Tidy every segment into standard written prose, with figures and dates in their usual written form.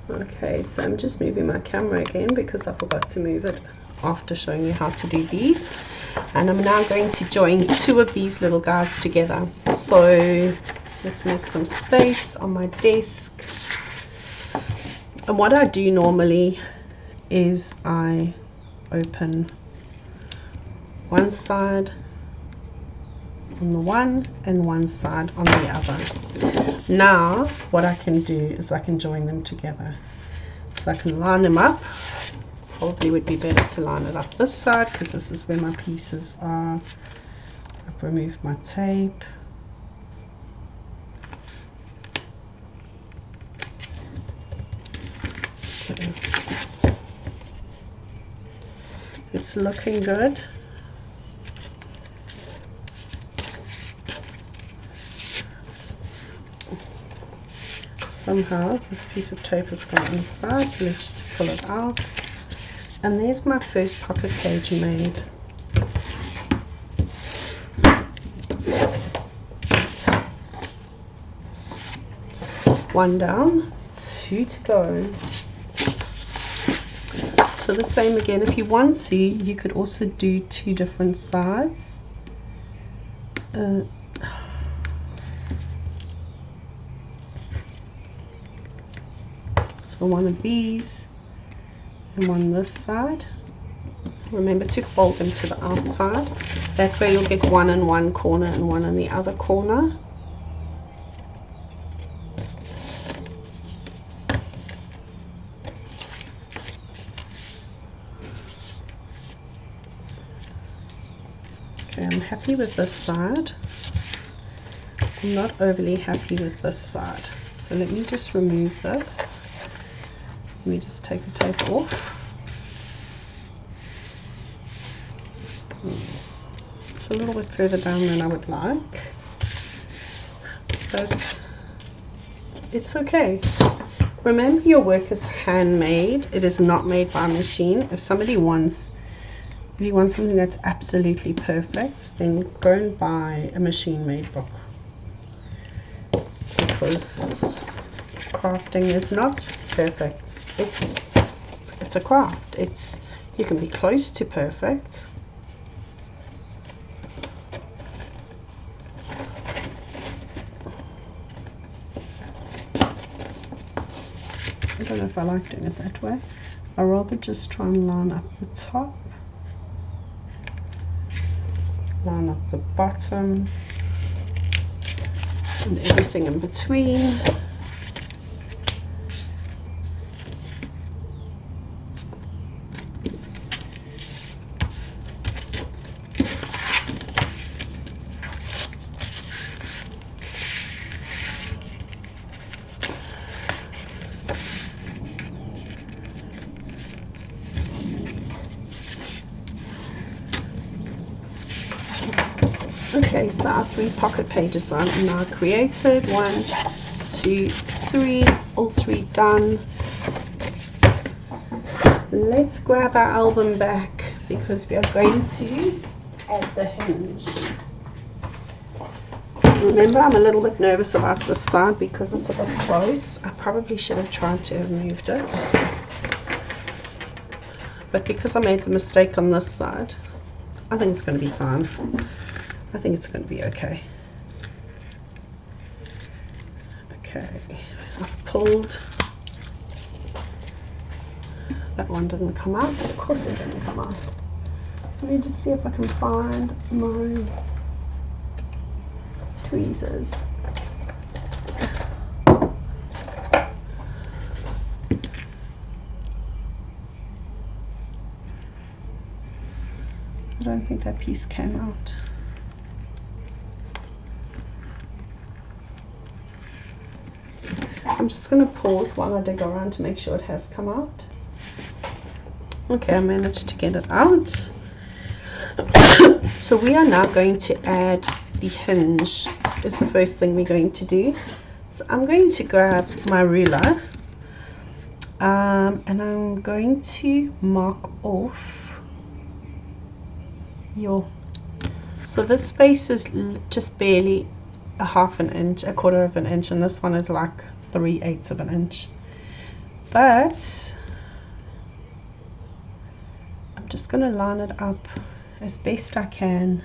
Okay, so I'm just moving my camera again because I forgot to move it after showing you how to do these. And I'm now going to join two of these little guys together. So let's make some space on my desk. And what I do normally is I open one side on the one and one side on the other. Now what I can do is I can join them together. So I can line them up. Probably would be better to line it up this side because this is where my pieces are. I've removed my tape. So it's looking good. Somehow this piece of tape has gone inside, so let's just pull it out. And there's my first pocket page made. One down, two to go. So the same again, if you want to, you could also do two different sides. So one of these and one this side. Remember to fold them to the outside. That way you'll get one in one corner and one in the other corner. Okay, I'm happy with this side. I'm not overly happy with this side. So let me just remove this. Let me just take the tape off. It's a little bit further down than I would like, but it's okay. Remember, your work is handmade. It is not made by a machine. If you want something that's absolutely perfect, then go and buy a machine-made book, because crafting is not perfect. It's a craft. You can be close to perfect. I don't know if I like doing it that way. I'd rather just try and line up the top, line up the bottom, and everything in between. Okay, so our 3 pocket pages are now created. 1, 2, 3, all 3 done. Let's grab our album back because we are going to add the hinge. Remember, I'm a little bit nervous about this side because it's a bit close. I probably should have tried to have moved it, but because I made the mistake on this side, I think it's going to be fine. I think it's going to be okay. Okay, I've pulled. That one didn't come out. Of course it didn't come out. Let me just see if I can find my tweezers. I don't think that piece came out. I'm just going to pause while I dig around to make sure it has come out. Okay, I managed to get it out. So we are now going to add the hinge, is the first thing we're going to do. So I'm going to grab my ruler and I'm going to mark off so this space is just barely a half an inch, a quarter of an inch, and this one is like 3/8 of an inch. but I'm just going to line it up as best I can.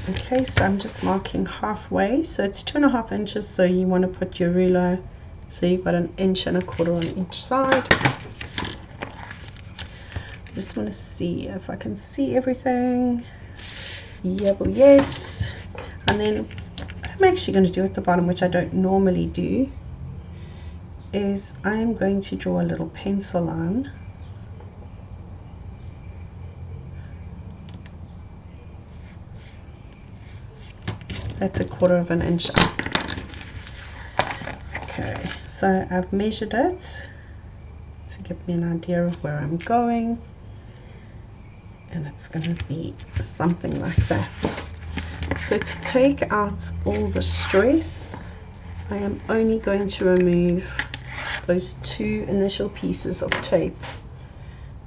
Okay, so I'm just marking halfway, so it's 2.5 inches, so you want to put your ruler so you've got 1.25 inches on each side. I just want to see if I can see everything. Yeah, well, yes. And then I'm actually going to do at the bottom, which I don't normally do, is I am going to draw a little pencil line. That's 1/4 inch up. Okay, so I've measured it to give me an idea of where I'm going, and it's going to be something like that. So to take out all the stress, I am only going to remove those 2 initial pieces of tape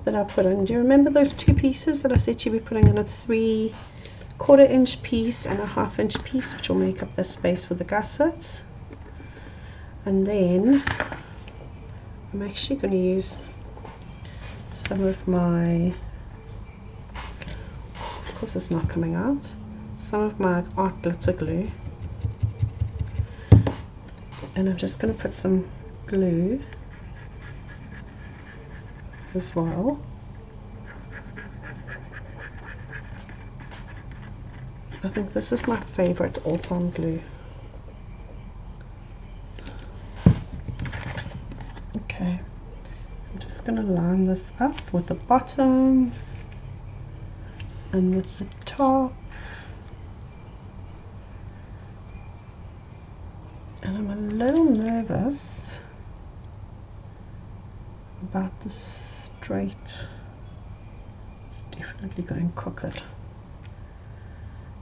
that I put in. Do you remember those 2 pieces that I said you'd be putting in a 3/4 inch piece and a 1/2 inch piece, which will make up the space for the gussets? And then I'm actually going to use some of my, of course it's not coming out, some of my art glitter glue, and I'm just going to put some glue as well. I think this is my favorite all-time glue. Okay, I'm just going to line this up with the bottom and with the top, and I'm a little nervous about the straight. It's definitely going crooked,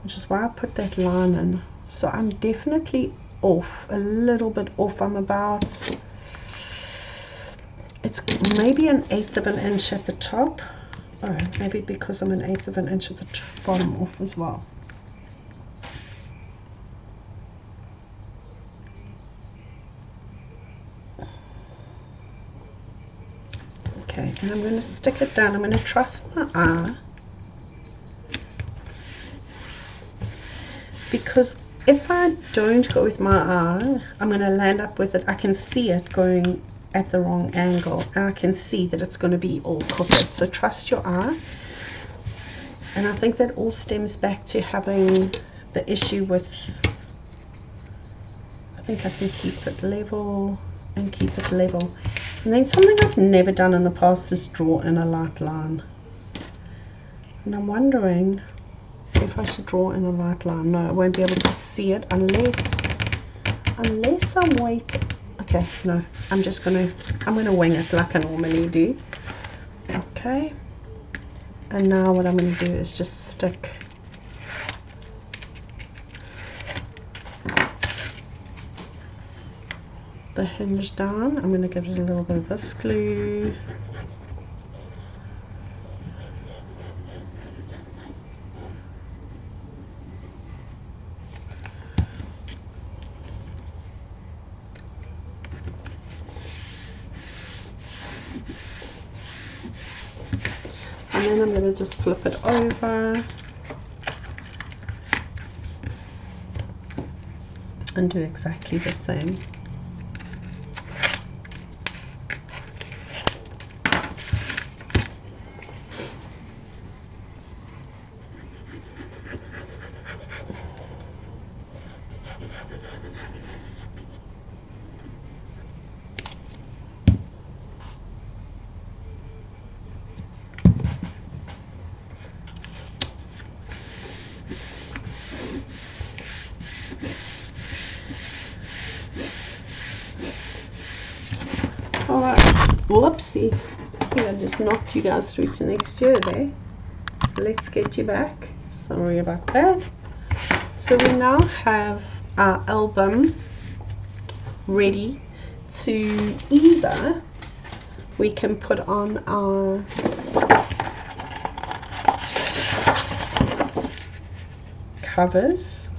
which is why I put that line in. So I'm definitely off, a little bit off. I'm about, it's maybe 1/8 inch at the top. Oh, maybe because I'm 1/8 inch at the bottom off as well. Okay, and I'm going to stick it down. I'm going to trust my eye, because if I don't go with my eye, I'm going to land up with it. I can see it going at the wrong angle, and I can see that it's going to be all crooked. So trust your eye. And I think that all stems back to having the issue with, I think I can keep it level and keep it level. And then something I've never done in the past is draw in a light line. And I'm wondering if I should draw in a light line. No, I won't be able to see it unless I wait. Okay, no, I'm gonna wing it like I normally do. Okay, and now what I'm gonna do is just stick the hinge down. I'm gonna give it a little bit of this glue. And then I'm going to just flip it over and do exactly the same. Alright, whoopsie, I think I just knocked you guys through to next year there. Let's get you back. Sorry about that. So we now have our album ready to either we can put on our covers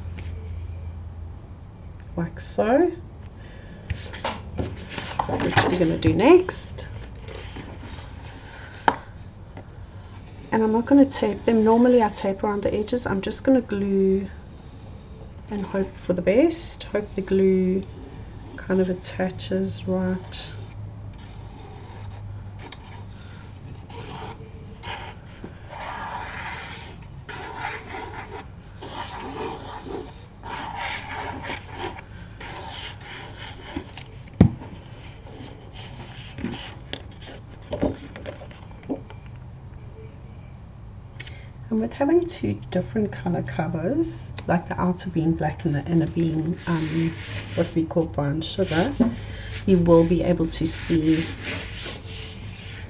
like so, which we're going to do next. And I'm not going to tape them. Normally I tape around the edges. I'm just going to glue and hope for the best. Hope the glue kind of attaches right. And with having two different color covers, like the outer being black and the inner being what we call brown sugar, you will be able to see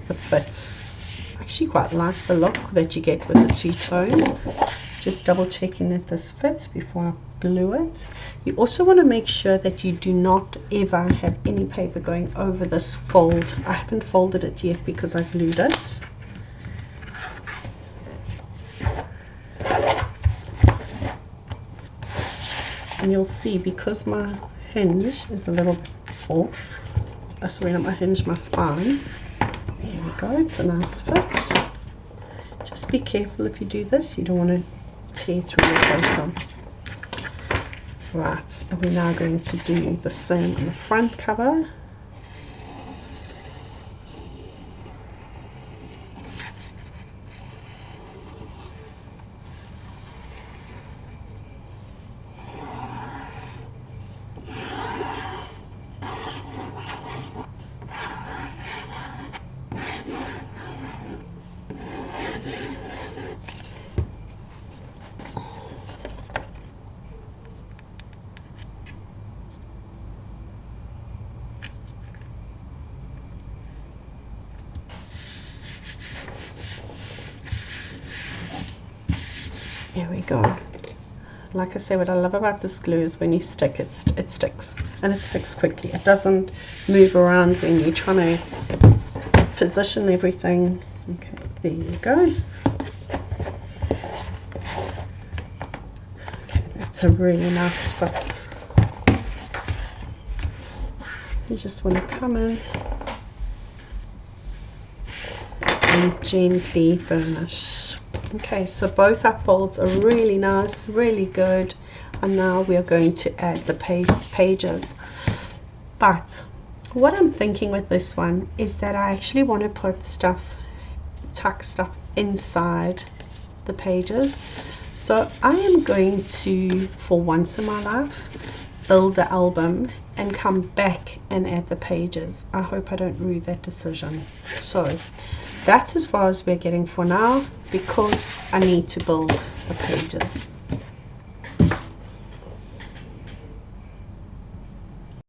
the fit. I actually quite like the look that you get with the two-tone. Just double checking that this fits before I glue it. You also want to make sure that you do not ever have any paper going over this fold. I haven't folded it yet because I glued it. And you'll see, because my hinge is a little bit off, sorry, not my hinge, my spine. There we go, it's a nice fit. Just be careful if you do this, you don't want to tear through your paper. Right, and we're now going to do the same on the front cover. There we go. Like I say, what I love about this glue is when you stick it, it sticks, and it sticks quickly. It doesn't move around when you're trying to position everything. Okay, there you go. Okay, that's a really nice fit. You just want to come in and gently burnish. Okay, so both our folds are really nice, really good, and now we are going to add the pages. But what I'm thinking with this one is that I actually want to put stuff, tuck stuff inside the pages. So I am going to, for once in my life, build the album and come back and add the pages. I hope I don't rue that decision. So that's as far as we're getting for now, because I need to build the pages.